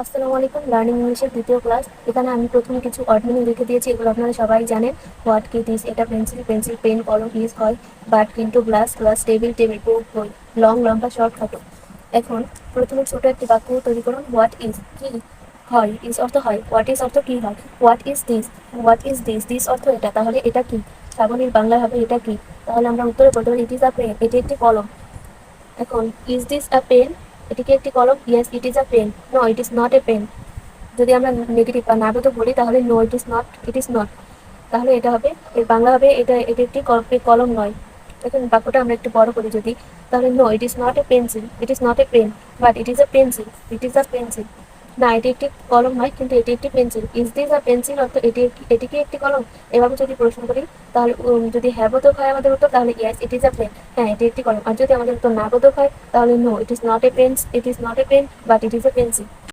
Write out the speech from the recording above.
আসসালামু আলাইকুম। লার্নিং ইংলিশের দ্বিতীয় ক্লাস। এখানে আমি প্রথমে কিছু ওয়ার্ড মিনিং লিখে দিয়েছি, এগুলো আপনারা সবাই জানেন। হোয়াট কি দিস, এটা পেন্সিল, পেন্সিল পেন কলম ইজ হয়, বাট কিন্তু glass, glass table, table book বই, লং লম্বা শর্ট খাটো। এখন প্রথমে ছোট একটি বাক্য তৈরি করুন। হোয়াট ইজ কি হয়, ইজ অর্থ হয়, হোয়াট ইজ অর্থ কি হয়। What is this, what is this, this অর্থ এটা, তাহলে এটা কি। শ্রাবণীর বাংলা হবে এটা কি, তাহলে আমরা উত্তরে বলতে পারি ইট ইজ আ পেন, এটি একটি কলম। এখন ইজ দিস আ পেন, এটি কি একটি কলম। Yes it is a pen, no it is not a pen. যদি আমরা নেগেটিভ বা নাগত বলি তাহলে no it is not, it is not, তাহলে এটা হবে, এর বাংলা হবে এটা, এটি একটি কলম নয়। এখন বাক্যটা আমরা একটু বড় করি যদি, তাহলে no it is not a pencil, it is not a pen, but it is a pencil, it is a pencil. না, এটি একটি কলম নয় কিন্তু এটি একটি পেন্সিল। ইজ দিস আ পেন্সিল অর্থ এটি কি একটি কলম। এভাবে যদি প্রশ্ন করি তাহলে যদি হ্যাঁ বোধক হয় আমাদের উত্তর, তাহলে yes it is a pen, হ্যাঁ এটি একটি কলম। আর যদি আমাদের উত্তর না বোধক হয় তাহলে no it is not a pen, it is not a pen, but it is a pencil.